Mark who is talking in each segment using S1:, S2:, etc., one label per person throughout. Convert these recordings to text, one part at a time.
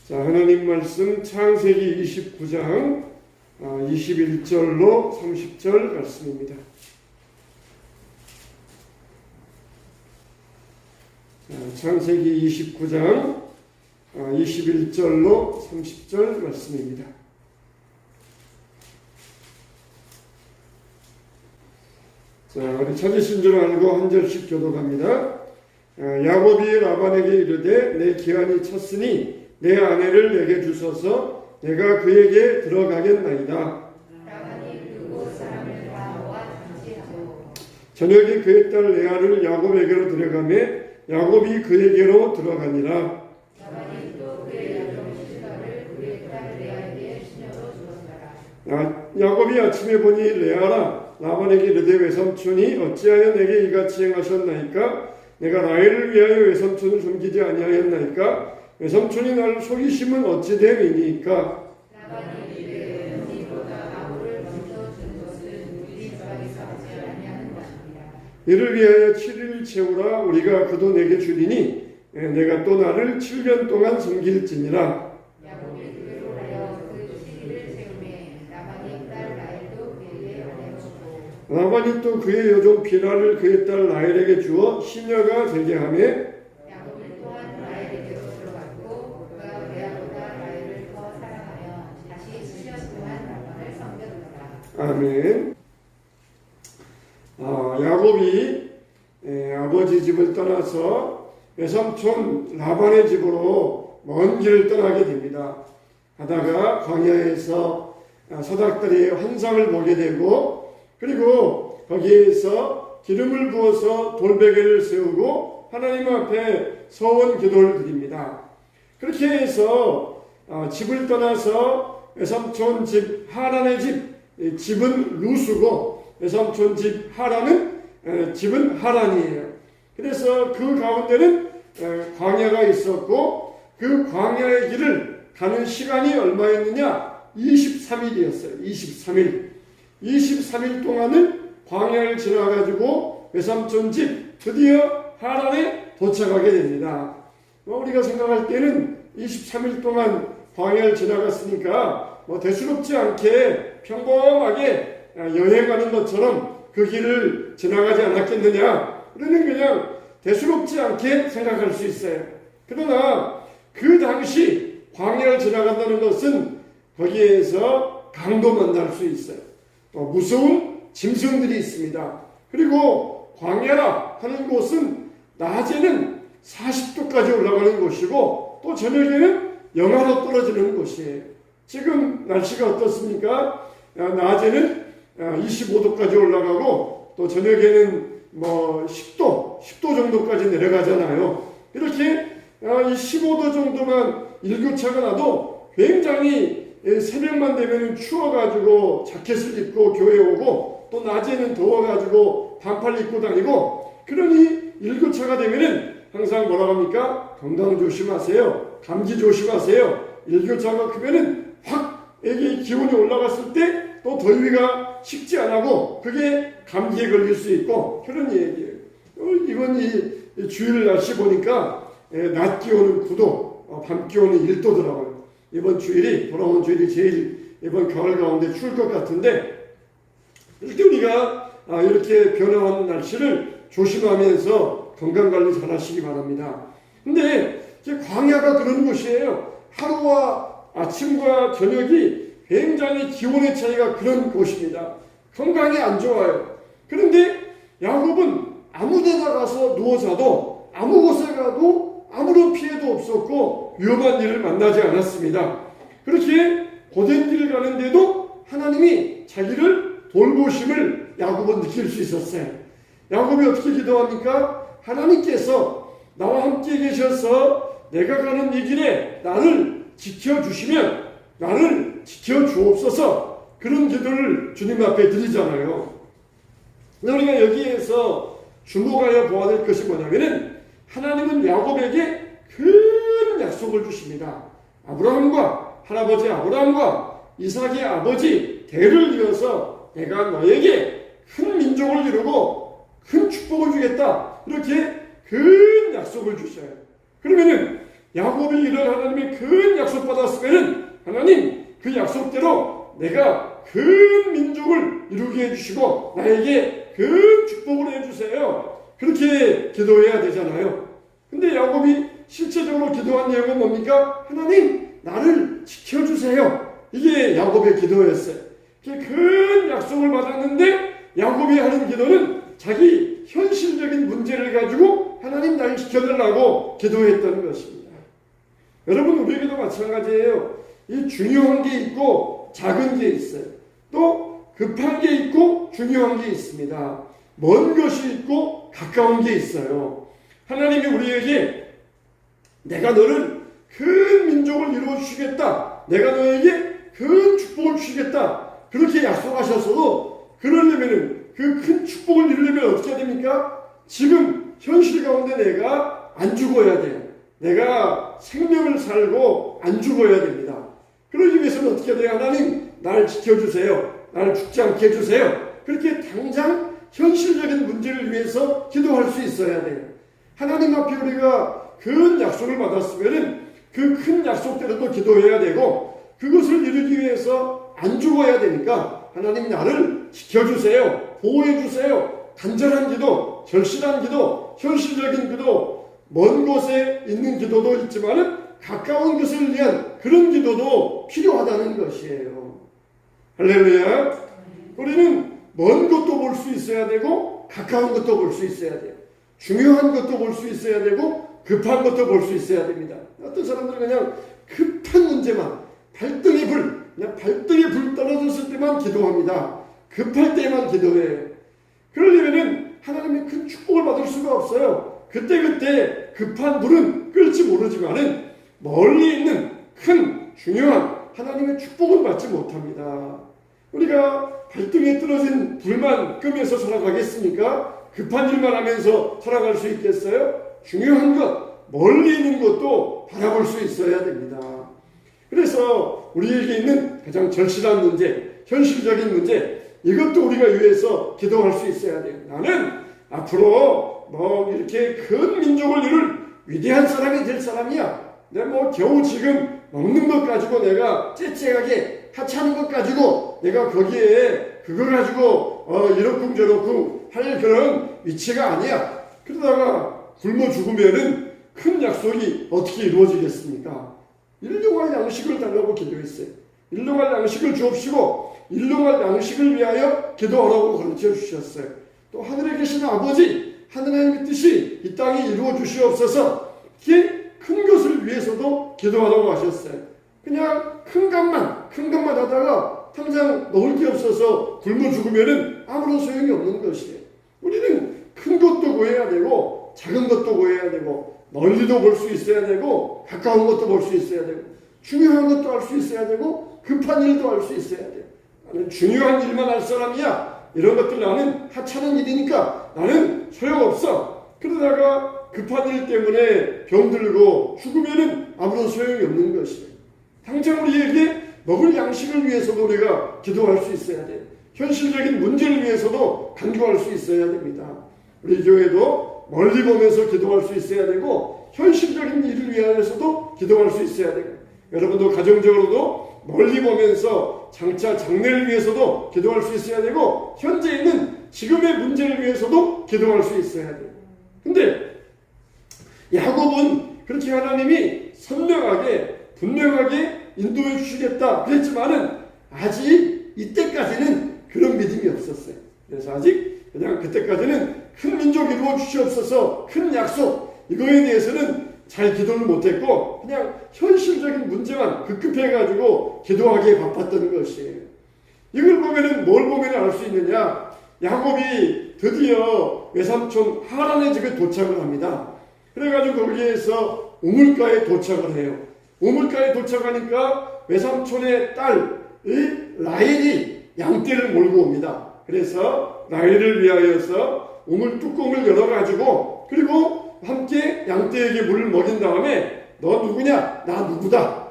S1: 자, 하나님 말씀 창세기 29장 21절로 30절 말씀입니다. 창세기 29장 21절로 30절 말씀입니다. 자, 우리 찾으신 줄 알고 한 절씩 교독합니다. 야곱이 라반에게 이르되 내 기한이 찼으니 내 아내를 내게 주소서 내가 그에게 들어가겠나이다. 저녁에 그의 딸 레아를 야곱에게로 데려가매 야곱이 그에게로 들어가니라. 야곱이 아침에 보니 레아라 라반에게 이르되 외삼촌이 어찌하여 내게 이같이 행하셨나이까? 내가 라헬을 위하여 외삼촌을 섬기지 아니하였나이까? 외삼촌이 나를 속이심은 어찌 됨이니까? 이를 위하여 7일 채우라. 우리가 그도 내게 주리니 내가 또 나를 7년 동안 섬길지니라. 라반이 또 그의 여종 비라를 그의 딸 라헬에게 주어 시녀가 되게 하며 아멘. 야곱이 아버지 집을 떠나서 외삼촌 라반의 집으로 먼 길을 떠나게 됩니다. 하다가 광야에서 서닥다리의 환상을 보게 되고 그리고 거기에서 기름을 부어서 돌베개를 세우고 하나님 앞에 서원 기도를 드립니다. 그렇게 해서 집을 떠나서 외삼촌 집 하란의 집은 루스고 외삼촌 집 하란은 집은 하란이에요. 그래서 그 가운데는 광야가 있었고 그 광야의 길을 가는 시간이 얼마였느냐? 23일이었어요. 23일 동안은 광야를 지나가지고 외삼촌 집 드디어 하란에 도착하게 됩니다. 우리가 생각할 때는 23일 동안 광야를 지나갔으니까 대수롭지 않게 평범하게 여행하는 것처럼 그 길을 지나가지 않았겠느냐? 우리는 그냥 대수롭지 않게 생각할 수 있어요. 그러나 그 당시 광야를 지나간다는 것은 거기에서 강도 만날 수 있어요. 무서운 짐승들이 있습니다. 그리고 광야라 하는 곳은 낮에는 40도까지 올라가는 곳이고 또 저녁에는 영하로 떨어지는 곳이에요. 지금 날씨가 어떻습니까? 낮에는 25도까지 올라가고 또 저녁에는 10도 정도까지 내려가잖아요. 이렇게 15도 정도만 일교차가 나도 굉장히 새벽만 되면 추워가지고 자켓을 입고 교회 오고 또 낮에는 더워가지고 반팔 입고 다니고 그러니 일교차가 되면은 항상 뭐라고 합니까? 건강 조심하세요. 감기 조심하세요. 일교차가 크면은 확 여기 기온이 올라갔을 때 또 더위가 식지 않고 그게 감기에 걸릴 수 있고 그런 얘기예요. 이번 이 주일 날씨 보니까 낮 기온은 9도, 밤 기온은 1도더라고요. 이번 주일이 돌아온 주일이 제일 이번 겨울 가운데 추울 것 같은데 이렇게 우리가 이렇게 변화하는 날씨를 조심하면서 건강관리 잘 하시기 바랍니다. 근데 광야가 그런 곳이에요. 하루와 아침과 저녁이 굉장히 기온의 차이가 그런 곳입니다. 건강이 안 좋아요. 그런데 야곱은 아무 데나 가서 누워 자도 아무 곳에 가도 아무런 피해도 없었고 위험한 일을 만나지 않았습니다. 그렇게 고된 길을 가는데도 하나님이 자기를 돌보심을 야곱은 느낄 수 있었어요. 야곱이 어떻게 기도합니까? 하나님께서 나와 함께 계셔서 내가 가는 이 길에 나를 지켜주시면 나를 지켜주옵소서 그런 기도를 주님 앞에 드리잖아요. 우리가 여기에서 주목하여 보아야 될 것이 뭐냐면은 하나님은 야곱에게 큰 약속을 주십니다. 아브라함과 할아버지 아브라함과 이삭의 아버지 대를 이어서 내가 너에게 큰 민족을 이루고 큰 축복을 주겠다. 이렇게 큰 약속을 주셔요. 그러면은 야곱이 이런 하나님의 큰 약속 받았으면은 하나님 그 약속대로 내가 큰 민족을 이루게 해주시고 나에게 큰 축복을 해주세요. 그렇게 기도해야 되잖아요. 근데 야곱이 실제적으로 기도한 내용은 뭡니까? 하나님 나를 지켜주세요. 이게 야곱의 기도였어요. 큰 약속을 받았는데 야곱이 하는 기도는 자기 현실적인 문제를 가지고 하나님 나를 지켜달라고 기도했던 것입니다. 여러분 우리에게도 마찬가지예요. 이 중요한 게 있고 작은 게 있어요. 또 급한 게 있고 중요한 게 있습니다. 먼 것이 있고 가까운 게 있어요. 하나님이 우리에게 내가 너를 큰 민족을 이루어 주시겠다. 내가 너에게 큰 축복을 주시겠다. 그렇게 약속하셨어도 그러려면 그 큰 축복을 이루려면 어떻게 해야 됩니까? 지금 현실 가운데 내가 안 죽어야 돼요. 내가 생명을 살고 안 죽어야 됩니다. 그러기 위해서는 어떻게 해야 돼요? 하나님 나를 지켜주세요. 나를 죽지 않게 해주세요. 그렇게 당장 현실적인 문제를 위해서 기도할 수 있어야 돼요. 하나님 앞에 우리가 큰 약속을 받았으면 그 큰 약속대로도 기도해야 되고 그것을 이루기 위해서 안 죽어야 되니까 하나님 나를 지켜주세요. 보호해주세요. 간절한 기도, 절실한 기도, 현실적인 기도, 먼 곳에 있는 기도도 있지만 가까운 것을 위한 그런 기도도 필요하다는 것이에요. 할렐루야. 우리는 먼 것도 볼 수 있어야 되고 가까운 것도 볼 수 있어야 돼요. 중요한 것도 볼 수 있어야 되고 급한 것도 볼 수 있어야 됩니다. 어떤 사람들은 그냥 급한 문제만 발등에 불 떨어졌을 때만 기도합니다. 급할 때만 기도해요. 그러려면 하나님의 큰 축복을 받을 수가 없어요. 그때 급한 불은 끌지 모르지만은 멀리 있는 큰 중요한 하나님의 축복은 받지 못합니다. 우리가 발등에 떨어진 불만 끄면서 살아가겠습니까? 급한 일만 하면서 살아갈 수 있겠어요? 중요한 것, 멀리 있는 것도 바라볼 수 있어야 됩니다. 그래서 우리에게 있는 가장 절실한 문제, 현실적인 문제, 이것도 우리가 위해서 기도할 수 있어야 돼요. 나는 앞으로 이렇게 큰 민족을 이룰 위대한 사람이 될 사람이야. 내가 겨우 지금 먹는 것 가지고 내가 째째하게 하찮은 것 가지고 내가 거기에 그거 가지고 이렇쿵저렇쿵 할 그런 위치가 아니야. 그러다가 굶어 죽으면은 큰 약속이 어떻게 이루어지겠습니까? 일용할 양식을 달라고 기도했어요. 일용할 양식을 주옵시고 일용할 양식을 위하여 기도하라고 가르쳐 주셨어요. 또 하늘에 계신 아버지, 하나님의 뜻이 이 땅에 이루어 주시옵소서. 이게 큰 것을 위해서도 기도하라고 하셨어요. 그냥 큰 것만 하다가 당장 먹을 게 없어서 굶어 죽으면은 아무런 소용이 없는 것이에요. 우리는 큰 것도 구해야 되고 작은 것도 구해야 되고 멀리도 볼 수 있어야 되고 가까운 것도 볼 수 있어야 되고 중요한 것도 할 수 있어야 되고 급한 일도 할 수 있어야 돼요. 나는 중요한 일만 할 사람이야. 이런 것들 나는 하찮은 일이니까 나는 소용없어. 그러다가 급한 일 때문에 병들고 죽으면은 아무런 소용이 없는 것이에요. 당장 우리에게 먹을 양식을 위해서도 우리가 기도할 수 있어야 돼요. 현실적인 문제를 위해서도 간구할 수 있어야 됩니다. 우리 교회도 멀리 보면서 기도할 수 있어야 되고 현실적인 일을 위하여서도 기도할 수 있어야 되고 여러분도 가정적으로도 멀리 보면서 장차 장래를 위해서도 기도할 수 있어야 되고 현재 있는 지금의 문제를 위해서도 기도할 수 있어야 돼요. 근데 야곱은 그렇게 하나님이 선명하게 분명하게 인도해 주시겠다 그랬지만은 아직 이때까지는 그런 믿음이 없었어요. 그래서 아직 그냥 그때까지는 큰 민족 이루어 주시옵소서 큰 약속 이거에 대해서는 잘 기도를 못했고 그냥 현실적인 문제만 급급해가지고 기도하기에 바빴던 것이에요. 이걸 보면은 뭘 보면 알 수 있느냐? 야곱이 드디어 외삼촌 하란의 집에 도착을 합니다. 그래가지고 거기에서 우물가에 도착을 해요. 우물가에 도착하니까 외삼촌의 딸 라헬이 양떼를 몰고 옵니다. 그래서 라헬을 위하여서 우물 뚜껑을 열어가지고 그리고 함께 양떼에게 물을 먹인 다음에 너 누구냐? 나 누구다.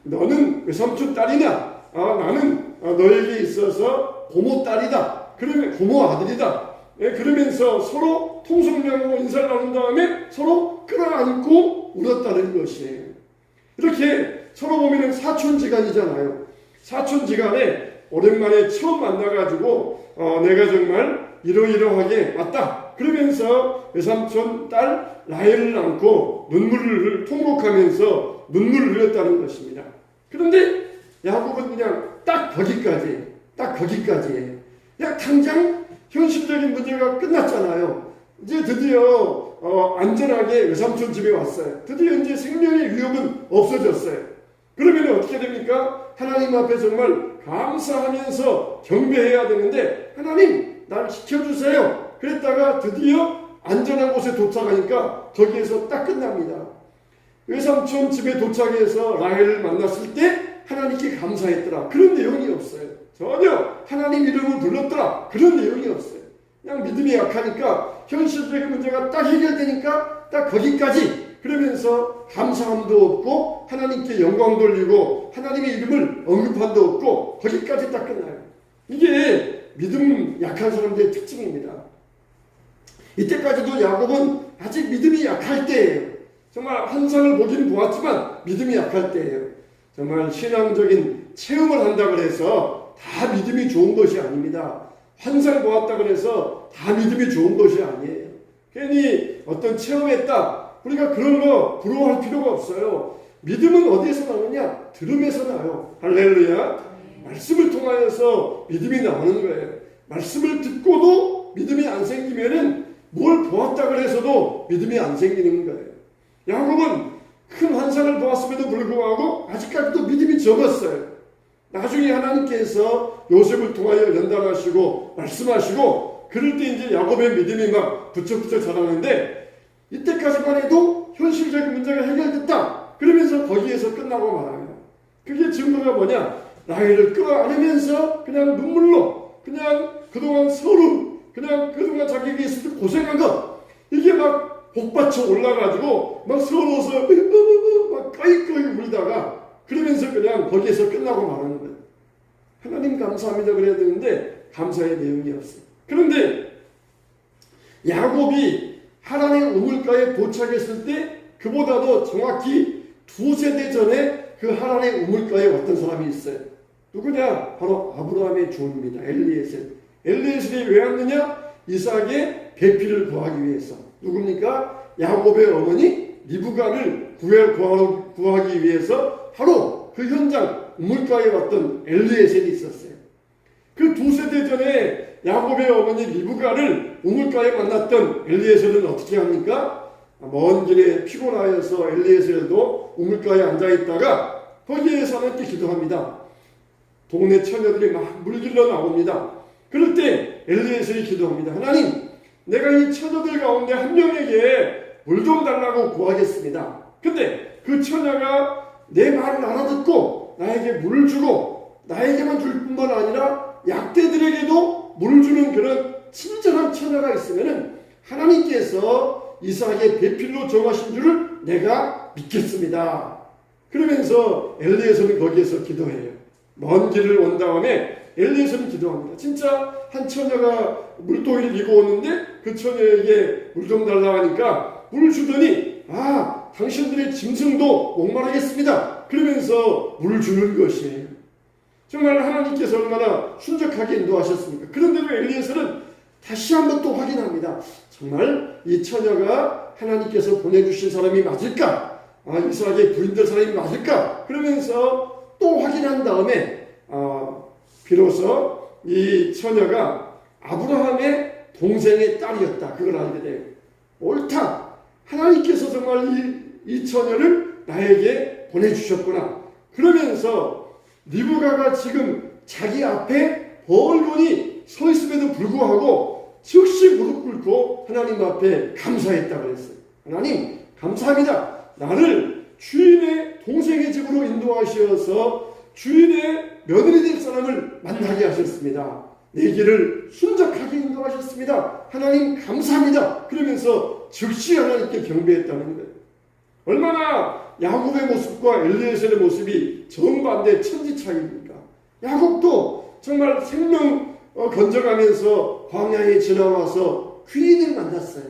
S1: 너는 외삼촌 딸이냐? 나는 너에게 있어서 고모 딸이다. 그러면 고모 아들이다. 그러면서 서로 통성명하고 인사를 나눈 다음에 서로 끌어안고 울었다는 것이에요. 이렇게 서로 보면은 사촌지간이잖아요. 사촌지간에 오랜만에 처음 만나가지고 내가 정말 이러이러하게 맞다. 그러면서 외삼촌 딸 라헬을 안고 눈물을 통곡하면서 눈물을 흘렸다는 것입니다. 그런데 야곱은 그냥 딱 거기까지. 그냥 당장 현실적인 문제가 끝났잖아요. 이제 드디어 안전하게 외삼촌 집에 왔어요. 드디어 이제 생명의 위협은 없어졌어요. 그러면 어떻게 됩니까? 하나님 앞에 정말 감사하면서 경배해야 되는데 하나님 나를 지켜주세요. 그랬다가 드디어 안전한 곳에 도착하니까 거기에서 딱 끝납니다. 외삼촌 집에 도착해서 라헬을 만났을 때 하나님께 감사했더라. 그런 내용이 없어요. 전혀 하나님 이름을 불렀더라. 그런 내용이 없어요. 그냥 믿음이 약하니까 현실적인 문제가 딱 해결되니까 딱 거기까지 그러면서 감사함도 없고 하나님께 영광 돌리고 하나님의 이름을 언급함도 없고 거기까지 딱 끝나요. 이게 믿음 약한 사람들의 특징입니다. 이때까지도 야곱은 아직 믿음이 약할 때예요. 정말 환상을 보긴 보았지만 믿음이 약할 때예요. 정말 신앙적인 체험을 한다고 해서 다 믿음이 좋은 것이 아닙니다. 환상 보았다고 해서 다 믿음이 좋은 것이 아니에요. 괜히 어떤 체험했다. 우리가 그런 거 부러워할 필요가 없어요. 믿음은 어디에서 나오느냐? 들음에서 나요. 할렐루야. 말씀을 통하여서 믿음이 나오는 거예요. 말씀을 듣고도 믿음이 안 생기면은 뭘 보았다고 해서도 믿음이 안 생기는 거예요. 야곱은 큰 환상을 보았음에도 불구하고 아직까지도 믿음이 적었어요. 나중에 하나님께서 요셉을 통하여 연단하시고 말씀하시고 그럴 때 이제 야곱의 믿음이 막 부쩍부쩍 자라는데 이때까지만 해도 현실적인 문제가 해결됐다. 그러면서 거기에서 끝나고 말아요. 그게 증거가 뭐냐? 라헬을 끌어안으면서 그냥 눈물로 그냥 그동안 서로 그냥 그동안 자기가 있을 때 고생한 것 이게 막 복받쳐 올라가지고 막 서러워서 막 꺼이꺼이 울다가 그러면서 그냥 거기에서 끝나고 말하는 거예요. 하나님 감사합니다 그래야 되는데 감사의 내용이 없어요. 그런데 야곱이 하란의 우물가에 도착했을 때 그보다도 정확히 2세대 전에 그 하란의 우물가에 왔던 사람이 있어요. 누구냐? 바로 아브라함의 종입니다. 엘리에셀. 엘리에셀이 왜 왔느냐? 이삭의 배필을 구하기 위해서. 누굽니까? 야곱의 어머니 리브가를 구하기 위해서 바로 그 현장 우물가에 왔던 엘리에셀이 있었어요. 그 2세대 전에 야곱의 어머니 리브가를 우물가에 만났던 엘리에셀은 어떻게 합니까? 먼 길에 피곤하여서 엘리에셀도 우물가에 앉아있다가 거기에서 하나님께 기도합니다. 동네 처녀들이 막 물길러 나옵니다. 그럴 때 엘리에셀이 기도합니다. 하나님, 내가 이 처녀들 가운데 한 명에게 물 좀 달라고 구하겠습니다. 근데 그 처녀가 내 말을 알아듣고 나에게 물을 주고 나에게만 줄 뿐만 아니라 약대들에게도 물을 주는 그런 친절한 처녀가 있으면은 하나님께서 이삭의 배필로 정하신 줄을 내가 믿겠습니다. 그러면서 엘리에서는 거기에서 기도해요. 먼 길을 온 다음에 엘리에서는 기도합니다. 진짜 한 처녀가 물동이를 이고 오는데 그 처녀에게 물 좀 달라고 하니까 물을 주더니 당신들의 짐승도 목마르겠습니다. 그러면서 물을 주는 것이에요. 정말 하나님께서 얼마나 순적하게 인도하셨습니까? 그런데도 엘리에서는 다시 한번 또 확인합니다. 정말 이 처녀가 하나님께서 보내주신 사람이 맞을까? 이스라엘의 부인될 사람이 맞을까? 그러면서 또 확인한 다음에 비로소 이 처녀가 아브라함의 동생의 딸이었다. 그걸 알게 돼요. 옳다. 하나님께서 정말 이 처녀를 나에게 보내주셨구나. 그러면서 리브가가 지금 자기 앞에 벌건이 서 있음에도 불구하고 즉시 무릎 꿇고 하나님 앞에 감사했다고 그랬어요. 하나님 감사합니다. 나를 주인의 동생의 집으로 인도하셔서 주인의 며느리 될 사람을 만나게 하셨습니다. 내 길을 순적하게 인도하셨습니다. 하나님 감사합니다. 그러면서 즉시 하나님께 경배했다는 거예요. 얼마나 야곱의 모습과 엘리에셀의 모습이 정반대 천지 차이입니까? 야곱도 정말 생명 건져가면서 광야에 지나와서 귀인을 만났어요.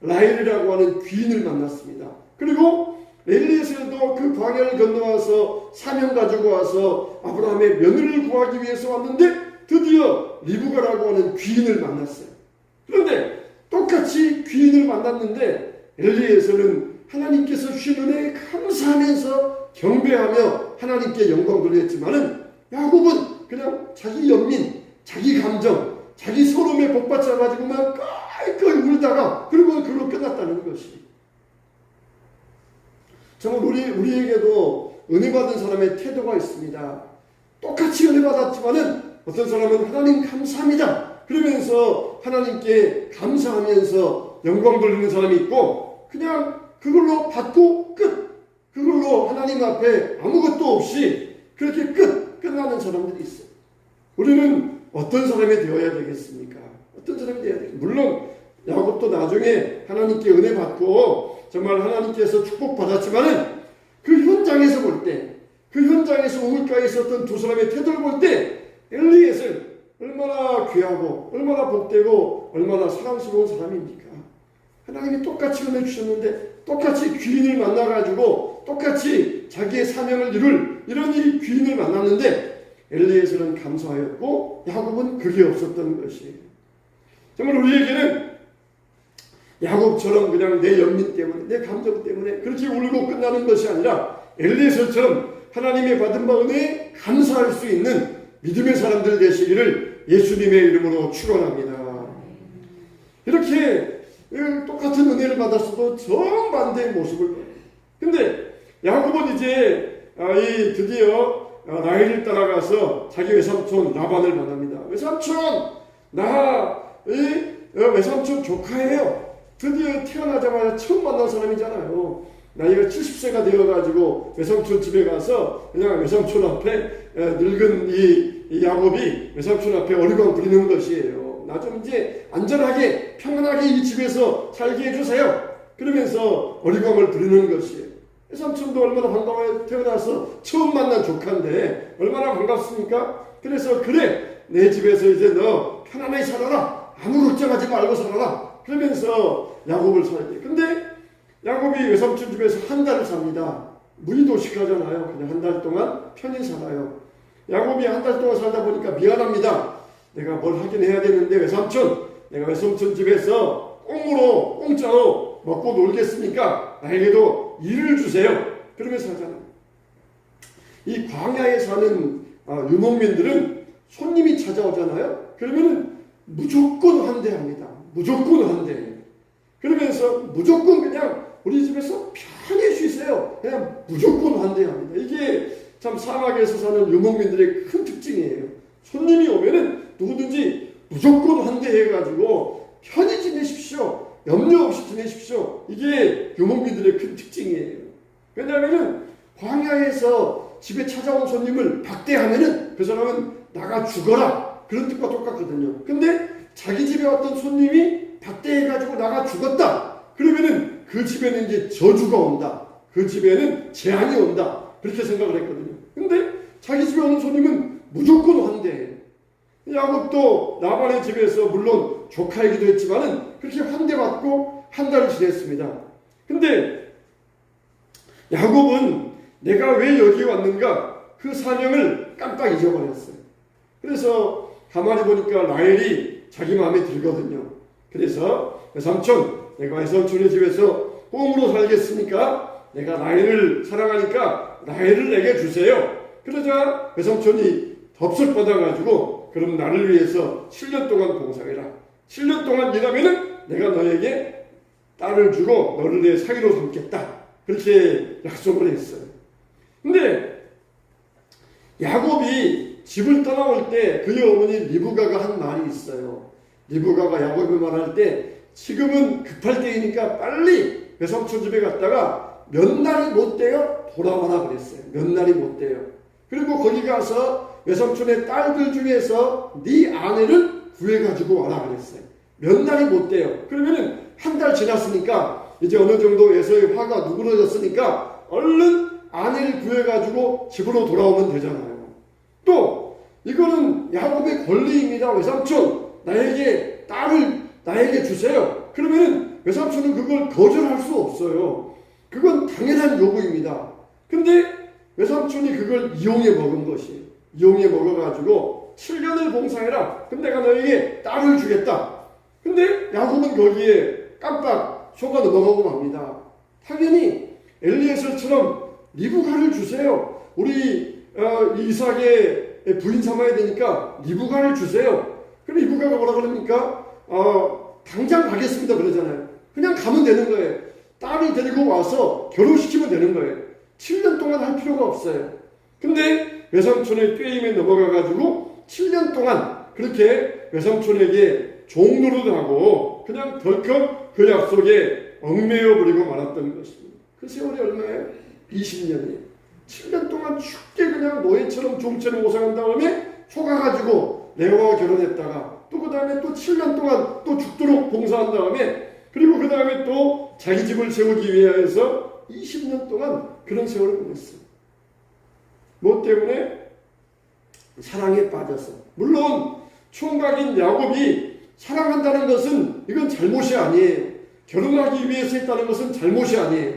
S1: 라헬이라고 하는 귀인을 만났습니다. 그리고 엘리에셀도 그 광야를 건너와서 사명 가지고 와서 아브라함의 며느리를 구하기 위해서 왔는데 드디어 리브가라고 하는 귀인을 만났어요. 그런데 똑같이 귀인을 만났는데 엘리에셀은 하나님께서 주신 은혜에 감사하면서 경배하며 하나님께 영광 돌렸지만은 야곱은 그냥 자기 연민, 자기 감정, 자기 서름에 복받쳐가지고만 깔깔 울다가 그리고 그걸로 끝났다는 것이. 정말 우리에게도 은혜 받은 사람의 태도가 있습니다. 똑같이 은혜 받았지만은 어떤 사람은 하나님 감사합니다 그러면서 하나님께 감사하면서 영광 돌리는 사람이 있고 그냥 그걸로 받고 끝, 그걸로 하나님 앞에 아무것도 없이 그렇게 끝나는 사람들이 있어요. 우리는 어떤 사람이 되어야 되겠습니까? 어떤 사람이 되어야 되겠습니까? 물론 야곱도 나중에 하나님께 은혜 받고 정말 하나님께서 축복받았지만은 그 현장에서 볼 때, 그 현장에서 우물가에 있었던 두 사람의 태도를 볼 때 엘리에셀 얼마나 귀하고 얼마나 복되고 얼마나 사랑스러운 사람입니까? 하나님이 똑같이 은혜 주셨는데 똑같이 귀인을 만나가지고 똑같이 자기의 사명을 이룰 이런 이 귀인을 만났는데 엘리에셀은 감사하였고 야곱은 그게 없었던 것이에요. 정말 우리에게는 야곱처럼 그냥 내 연민 때문에 내 감정 때문에 그렇게 울고 끝나는 것이 아니라 엘리에셀처럼 하나님의 받은 바 은혜에 감사할 수 있는 믿음의 사람들 되시기를 예수님의 이름으로 축원합니다. 이렇게 똑같은 은혜를 받았어도 정반대의 모습을 보여요. 근데 야곱은 이제 드디어 라헬을 따라가서 자기 외삼촌 라반을 만납니다. 외삼촌, 나 외삼촌 조카예요. 드디어 태어나자마자 처음 만난 사람이잖아요. 나이가 70세가 되어가지고 외삼촌 집에 가서 그냥 외삼촌 앞에 늙은 이 야곱이 외삼촌 앞에 어리광 부리는 것이에요. 나 좀 이제 안전하게 평안하게 이 집에서 살게 해주세요. 그러면서 어리광을 부리는 것이에요. 외삼촌도 얼마나 반가워요. 태어나서 처음 만난 조카인데 얼마나 반갑습니까? 그래서 그래 내 집에서 이제 너 편안하게 살아라. 아무 걱정하지 말고 살아라. 그러면서 야곱을 살게. 근데 야곱이 외삼촌 집에서 한 달을 삽니다. 무의도식하잖아요. 그냥 한 달 동안 편히 살아요. 야곱이 한 달 동안 살다 보니까 미안합니다. 내가 뭘 하긴 해야 되는데 외삼촌, 내가 외삼촌 집에서 공짜로 먹고 놀겠으니까 나에게도 일을 주세요. 그러면서 하잖아요. 이 광야에 사는 유목민들은 손님이 찾아오잖아요. 그러면 무조건 환대합니다. 무조건 환대. 그러면서 무조건 그냥 우리 집에서 편히 쉬세요. 그냥 무조건 환대합니다. 이게 참 사막에서 사는 유목민들의 큰 특징이에요. 손님이 오면은 누구든지 무조건 환대해가지고 편히 지내십시오. 염려 없이 지내십시오. 이게 유목민들의 큰 특징이에요. 왜냐하면은 광야에서 집에 찾아온 손님을 박대하면은 그 사람은 나가 죽어라 그런 뜻과 똑같거든요. 근데 자기 집에 왔던 손님이 박대해가지고 나가 죽었다. 그러면은 그 집에는 이제 저주가 온다. 그 집에는 재앙이 온다. 그렇게 생각을 했거든요. 근데 자기 집에 오는 손님은 무조건 환대해요. 야곱도 라반의 집에서 물론 조카이기도 했지만은 그렇게 환대받고 한 달을 지냈습니다. 근데 야곱은 내가 왜 여기 왔는가 그 사명을 깜빡 잊어버렸어요. 그래서 가만히 보니까 라헬이 자기 마음에 들거든요. 그래서 외삼촌, 내가 외삼촌의 집에서 꽁으로 살겠으니까 내가 라헬을 사랑하니까 라헬을 내게 주세요. 그러자 외삼촌이 덥석 받아가지고 그럼 나를 위해서 7년 동안 봉사해라. 7년 동안 일하면은 내가 너에게 딸을 주고 너를 내 사위로 삼겠다. 그렇게 약속을 했어요. 근데 야곱이 집을 떠나올 때 그의 어머니 리브가가 한 말이 있어요. 리브가가 야곱이 말할 때 지금은 급할 때이니까 빨리 외삼촌 집에 갔다가 몇 날이 못 돼요 돌아와라 그랬어요. 몇 날이 못 돼요. 그리고 거기 가서 외삼촌의 딸들 중에서 네 아내를 구해가지고 와라 그랬어요. 몇 날이 못 돼요. 그러면은 한 달 지났으니까 이제 어느 정도 에서의 화가 누그러졌으니까 얼른 아내를 구해가지고 집으로 돌아오면 되잖아요. 또 이거는 야곱의 권리입니다. 외삼촌, 나에게 딸을 나에게 주세요. 그러면 외삼촌은 그걸 거절할 수 없어요. 그건 당연한 요구입니다. 근데 외삼촌이 그걸 이용해 먹은 것이, 이용해 먹어가지고 7년을 봉사해라. 그럼 내가 너에게 딸을 주겠다. 근데 야곱은 거기에 깜빡 속아 넘어가고 맙니다. 당연히 엘리에셀처럼 리브가를 주세요. 우리 이삭의 부인 삼아야 되니까 리브가를 주세요. 그럼 리브가가 뭐라 그럽니까? 당장 가겠습니다 그러잖아요. 그냥 가면 되는 거예요. 딸을 데리고 와서 결혼시키면 되는 거예요. 7년 동안 할 필요가 없어요. 근데 외삼촌의 꾀임에 넘어가가지고 7년 동안 그렇게 외삼촌에게 종노릇하고 그냥 덜컥 그 약속에 얽매여 버리고 말았던 것입니다. 그 세월이 얼마예요? 20년이에요. 7년 동안 쉽게 그냥 노예처럼 종처럼 고생한 다음에 속아가지고 레오와 결혼했다가 또 그 다음에 또 7년 동안 또 죽도록 봉사한 다음에 그리고 그 다음에 또 자기 집을 세우기 위해서 20년 동안 그런 세월을 보냈어요. 뭐 때문에? 사랑에 빠져서. 물론 총각인 야곱이 사랑한다는 것은 이건 잘못이 아니에요. 결혼하기 위해서 했다는 것은 잘못이 아니에요.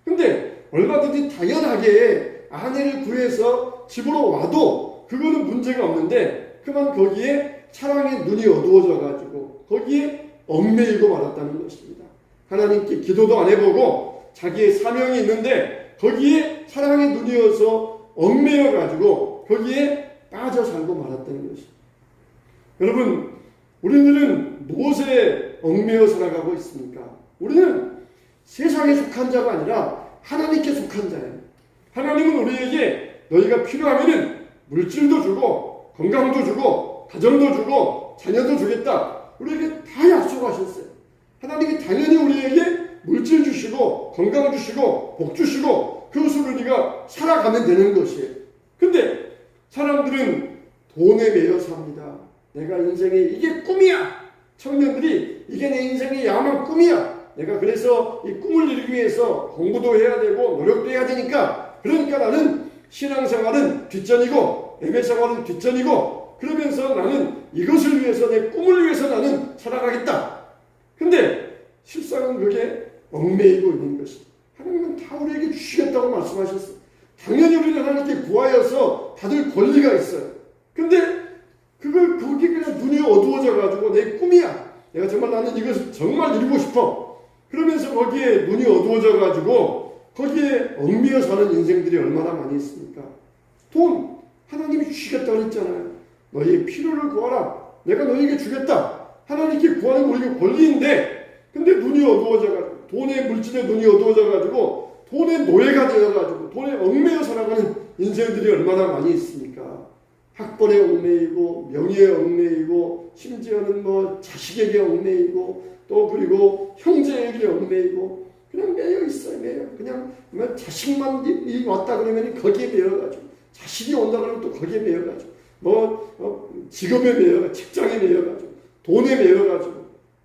S1: 근데 얼마든지 당연하게 아내를 구해서 집으로 와도 그거는 문제가 없는데 그만 거기에 사랑의 눈이 어두워져 가지고 거기에 얽매이고 말았다는 것입니다. 하나님께 기도도 안 해보고 자기의 사명이 있는데 거기에 사랑의 눈이어서 얽매여 가지고 거기에 빠져 살고 말았다는 것입니다. 여러분, 우리들은 무엇에 얽매여 살아가고 있습니까? 우리는 세상에 속한 자가 아니라 하나님께 속한 자예요. 하나님은 우리에게 너희가 필요하면은 물질도 주고 건강도 주고 가정도 주고 자녀도 주겠다. 우리에게 다 약속하셨어요. 하나님이 당연히 우리에게 물질 주시고 건강 주시고 복 주시고 그것으로 우리가 살아가면 되는 것이에요. 근데 사람들은 돈에 매여 삽니다. 내가 인생에 이게 꿈이야. 청년들이 이게 내 인생의 야망 꿈이야. 내가 그래서 이 꿈을 이루기 위해서 공부도 해야 되고 노력도 해야 되니까 그러니까 나는 신앙생활은 뒷전이고 예배생활은 뒷전이고 그러면서 나는 이것을 위해서 내 꿈을 위해서 나는 살아가겠다. 근데 실상은 그게 얽매이고 있는 것입니다. 하나님은 다 우리에게 주시겠다고 말씀하셨어요. 당연히 우리는 하나님께 구하여서 받을 권리가 있어요. 근데 그걸 거기 그냥 눈이 어두워져 가지고 내 꿈이야. 내가 정말 나는 이것을 정말 이루고 싶어. 그러면서 거기에 눈이 어두워져 가지고 거기에 얽매여 사는 인생들이 얼마나 많이 있습니까? 돈 하나님이 주시겠다고 했잖아요. 너희의 필요를 구하라. 내가 너희에게 주겠다. 하나님께 구하는 거 우리가 권리인데 근데 눈이 어두워져 가지고 돈의 물질에 눈이 어두워져 가지고 돈의 노예가 되어 가지고 돈에 얽매여 살아가는 인생들이 얼마나 많이 있습니까? 학벌에 얽매이고 명예에 얽매이고 심지어는 뭐 자식에게 얽매이고 또 그리고 형제에게 얽매이고 그냥 매여 있어요. 매여. 그냥 자식만 왔다 그러면 거기에 매여가지고 자식이 온다 그러면 또 거기에 매여가지고 직업에 매여가지고 직장에 매여가지고 돈에 매여가지고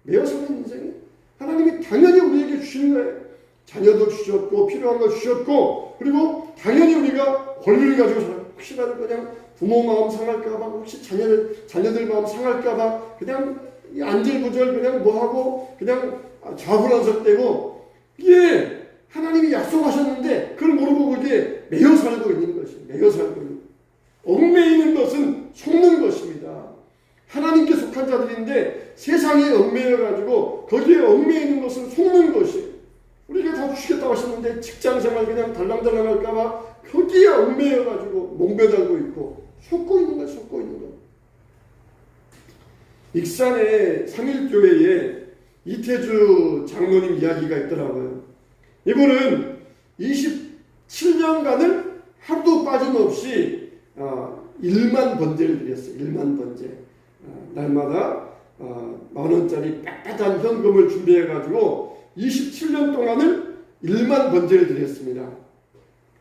S1: 매여 사는 인생이 하나님이 당연히 우리에게 주시는 거예요. 자녀도 주셨고 필요한 거 주셨고 그리고 당연히 우리가 권리를 가지고 살아요. 혹시라도 그냥 부모 마음 상할까봐 혹시 자녀들 마음 상할까봐 그냥 안절부절 그냥 뭐하고 그냥 좌불안석되고 이게 하나님이 약속하셨는데 그걸 모르고 거기에 매여 살고 있는 것이에요. 매여 살고 있는 것. 얽매이는 것은 속는 것입니다. 하나님께 속한 자들인데 세상에 얽매여가지고 거기에 얽매이는 것은 속는 것이에요. 우리가 다 주시겠다고 하셨는데 직장생활 그냥 달랑달랑 할까봐 거기에 얽매여가지고 몽배달고 있고 속고 있는 거예요. 속고 있는 거예요. 익산의 삼일교회에 이태주 장로님 이야기가 있더라고요. 이분은 27년간을 하루도 빠짐없이 1만 번제를 드렸어요. 1만 번제. 날마다 10,000원짜리 빳빳한 현금을 준비해가지고 27년 동안을 1만 번제를 드렸습니다.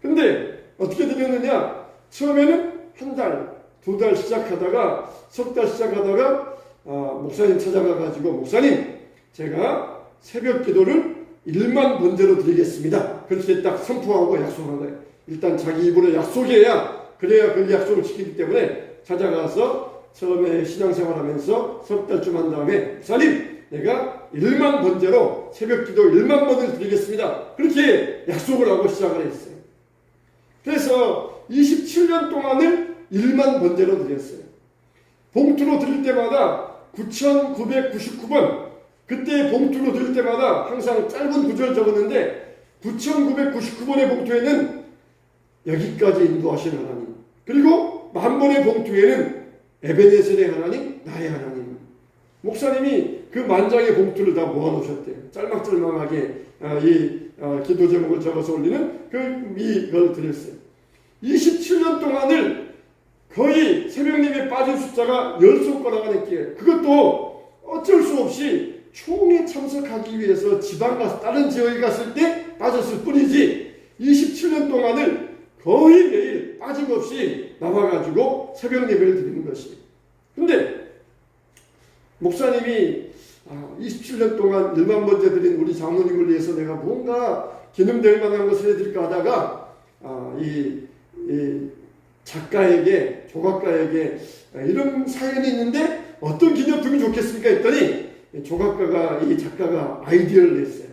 S1: 근데 어떻게 드렸느냐? 처음에는 한 달, 2달 시작하다가 석 달 시작하다가 목사님 찾아가가지고 목사님 제가 새벽 기도를 1만 번제로 드리겠습니다. 그렇게 딱 선포하고 약속한 거예요. 일단 자기 입으로 약속해야 그래야 그 약속을 지키기 때문에 찾아가서 처음에 신앙생활하면서 석 달쯤 한 다음에 목사님 내가 1만 번제로 새벽기도 1만 번을 드리겠습니다. 그렇게 약속을 하고 시작을 했어요. 그래서 27년 동안을 1만 번제로 드렸어요. 봉투로 드릴 때마다 9,999번, 그때 봉투로 드릴 때마다 항상 짧은 구절 적었는데 9,999번의 봉투에는 여기까지 인도하신 하나님, 그리고 1000번의 봉투에는 에베네셀의 하나님, 나의 하나님. 목사님이 그 10,000장의 봉투를 다 모아놓으셨대요. 짤막짤막하게 기도 제목을 적어서 올리는 이걸 드렸어요. 27년 동안을 거의 새벽 예배에 빠진 숫자가 10손가락 안에 끼어요. 그것도 어쩔 수 없이 총회 참석하기 위해서 지방 가서 다른 지역에 갔을 때 빠졌을 뿐이지 27년 동안을 거의 매일 빠짐없이 나와가지고 새벽 예배를 드리는 것이. 근데 목사님이 27년 동안 1만 번째 드린 우리 장로님을 위해서 내가 뭔가 기념될 만한 것을 해드릴까 하다가 이 작가에게, 조각가에게 이런 사연이 있는데 어떤 기념품이 좋겠습니까 했더니 조각가가, 이 작가가 아이디어를 냈어요.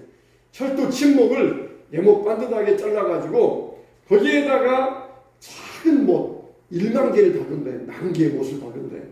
S1: 철도 침목을 네모 반듯하게 잘라가지고 거기에다가 작은 못 1만 개를 박은 거예요. 10,000개의 못을 박은 거예요.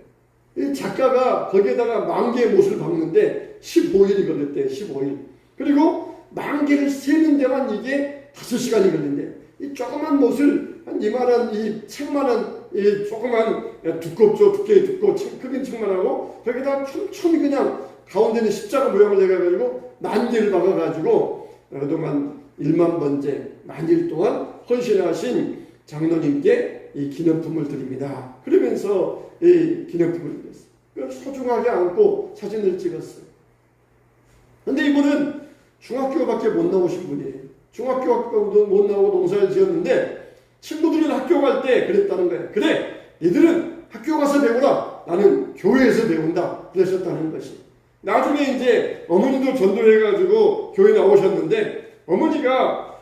S1: 이 작가가 거기에다가 10,000개의 못을 박는데 15일이 걸렸대요. 15일. 그리고 10,000개를 세는 데만 이게 5시간이 걸린대요. 이 조그만 못을 한 이만한 이 책만한 이 조그만 두껍죠. 두께 두껍고 크긴 책만 하고 거기다 촘촘히 그냥 가운데는 십자가 모양을 내가지고 10,000개를 박아가지고 그동안 1만 번째 만일 동안 헌신하신 장로님께 이 기념품을 드립니다. 그러면서 이 기념품을 드렸어요. 소중하게 안고 사진을 찍었어요. 근데 이분은 중학교밖에 못 나오신 분이에요. 중학교도 못 나오고 농사를 지었는데 친구들은 학교 갈 때 그랬다는 거예요. 그래, 니들은 학교 가서 배우라. 나는 교회에서 배운다. 그러셨다는 것이. 나중에 이제 어머니도 전도해가지고 교회 나오셨는데 어머니가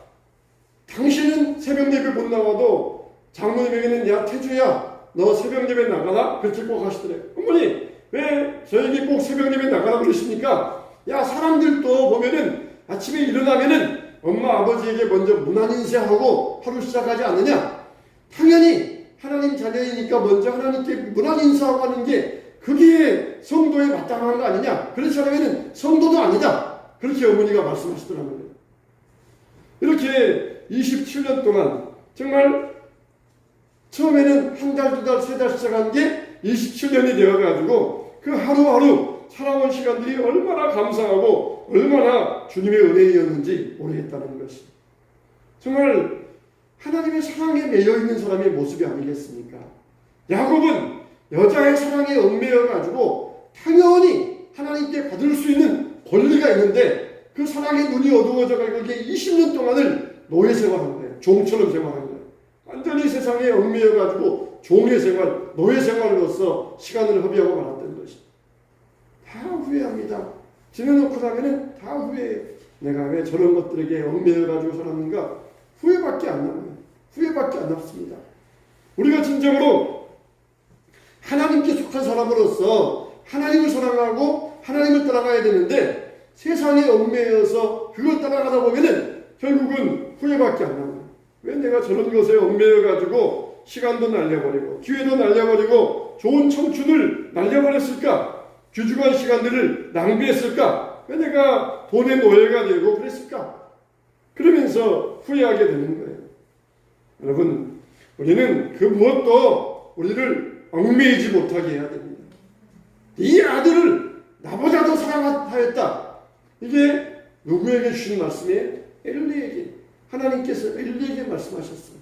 S1: 당신은 새벽 예배 못 나와도 장로님에게는 야 태주야 너 새벽 예배 나가라 그렇게 꼭 하시더래요. 어머니 왜 저에게 꼭 새벽 예배 나가라 그러십니까? 야 사람들도 보면은 아침에 일어나면은 엄마 아버지에게 먼저 문안 인사하고 하루 시작하지 않느냐? 당연히 하나님 자녀이니까 먼저 하나님께 문안 인사하고 하는 게 그게 성도에 마땅한 거 아니냐? 그렇지 않으면 성도도 아니다. 그렇게 어머니가 말씀하시더라고요. 이렇게 27년 동안 정말 처음에는 한 달, 두 달, 세 달 시작한 게 27년이 되어가지고 그 하루하루 살아온 시간들이 얼마나 감사하고 얼마나 주님의 은혜였는지 모르겠다는 것이. 정말 하나님의 사랑에 매여있는 사람의 모습이 아니겠습니까? 야곱은 여자의 사랑에 얽매여가지고 당연히 하나님께 받을 수 있는 권리가 있는데 그 사랑의 눈이 어두워져가지고 이게 20년 동안을 노예 생활한 거예요. 종처럼 생활한 거예요. 완전히 세상에 얽매여가지고 종의 생활, 노예 생활로서 시간을 허비하고 말았던 것이. 다 후회합니다. 지내놓고 나면은 다 후회해요. 내가 왜 저런 것들에게 얽매여가지고 살았는가? 후회밖에 안 남아요. 후회밖에 안 남습니다. 우리가 진정으로 하나님께 속한 사람으로서 하나님을 사랑하고 하나님을 따라가야 되는데 세상에 얽매여서 그걸 따라가다 보면은 결국은 후회밖에 안 남아요. 왜 내가 저런 것에 얽매여가지고 시간도 날려버리고 기회도 날려버리고 좋은 청춘을 날려버렸을까? 귀중한 시간들을 낭비했을까? 왜 내가 돈의 노예가 되고 그랬을까? 그러면서 후회하게 되는 거예요. 여러분, 우리는 그 무엇도 우리를 얽매이지 못하게 해야 됩니다. 이 아들을 나보다 더 사랑하였다. 이게 누구에게 주신 말씀이에요? 엘리에게. 하나님께서 엘리에게 말씀하셨어요.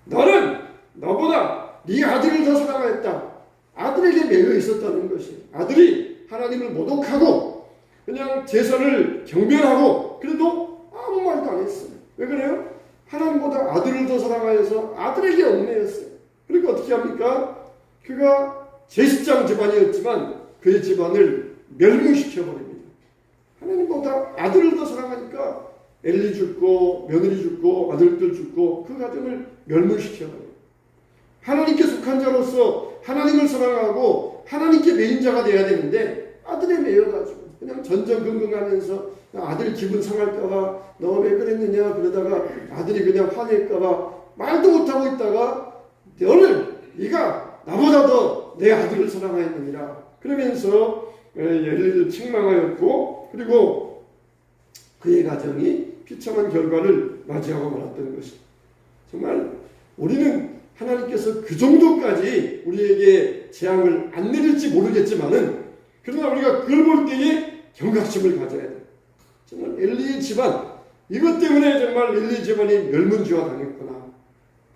S1: 너는 너보다 네 아들을 더 사랑하였다. 아들에게 매여 있었다는 것이. 아들이 하나님을 모독하고 그냥 제사를 경멸하고 그래도 아무 말도 안 했어요. 왜 그래요? 하나님보다 아들을 더 사랑하여서 아들에게 얽매였어요. 그러니까 어떻게 합니까? 그가 제사장 집안이었지만 그의 집안을 멸망시켜버립니다. 하나님보다 아들을 더 사랑하니까 엘리 죽고 며느리 죽고 아들들 죽고 그 가정을 멸망시켜버려요. 하나님께 속한 자로서 하나님을 사랑하고 하나님께 매인자가 돼야 되는데 아들에 매여가지고 그냥 전전긍긍하면서 아들 기분 상할까봐 너 왜 그랬느냐 그러다가 아들이 그냥 화낼까봐 말도 못하고 있다가 너를 네가 나보다 더 내 아들을 사랑하였느니라 그러면서 얘를 책망하였고 그리고 그의 가정이 비참한 결과를 맞이하고 말았던 것입니다. 정말 우리는 하나님께서 그 정도까지 우리에게 재앙을 안 내릴지 모르겠지만은 그러나 우리가 그걸 볼 때에 경각심을 가져야 돼요. 정말 엘리의 집안 이것 때문에 정말 엘리 집안이 멸문지화 당했구나.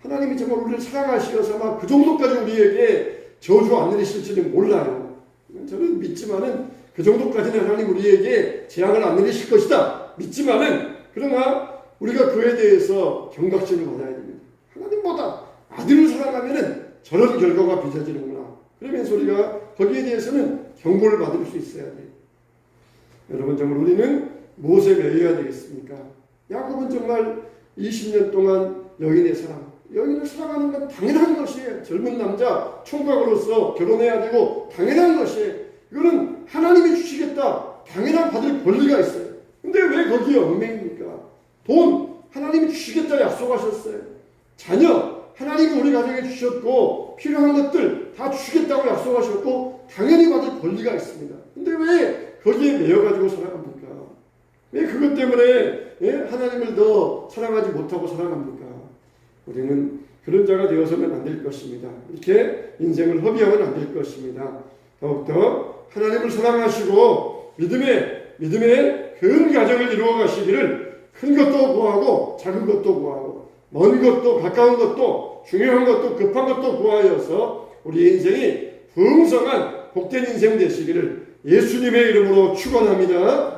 S1: 하나님이 정말 우리를 사랑하시어서 아마 그 정도까지 우리에게 저주 안 내리실지는 몰라요. 저는 믿지만은 그 정도까지는 하나님 우리에게 재앙을 안 내리실 것이다. 믿지만은 그러나 우리가 그에 대해서 경각심을 받아야 됩니다. 하나님보다 아들을 사랑하면은 저런 결과가 빚어지는구나. 그러면서 우리가 거기에 대해서는 경고를 받을 수 있어야 돼요. 여러분 정말 우리는 무엇에 매여야 되겠습니까? 야곱은 정말 20년 동안 여인의 사랑, 여인을 사랑하는 건 당연한 것이에요. 젊은 남자 총각으로서 결혼해야 되고 당연한 것이에요. 이거는 하나님이 주시겠다. 당연한 받을 권리가 있어요. 근데 왜 거기에 얽매입니까? 돈 하나님이 주시겠다 약속하셨어요. 자녀 하나님이 우리 가정에 주셨고 필요한 것들 다 주시겠다고 약속하셨고 당연히 받을 권리가 있습니다. 근데 왜 거기에 매여가지고 살아갑니까? 왜 그것 때문에 하나님을 더 사랑하지 못하고 살아갑니까? 우리는 그런 자가 되어서는 안 될 것입니다. 이렇게 인생을 허비하면 안 될 것입니다. 더욱더 하나님을 사랑하시고 믿음의 큰 가정을 이루어 가시기를 큰 것도 구하고 작은 것도 구하고 먼 것도 가까운 것도 중요한 것도 급한 것도 구하여서 우리 인생이 풍성한 복된 인생 되시기를 예수님의 이름으로 축원합니다.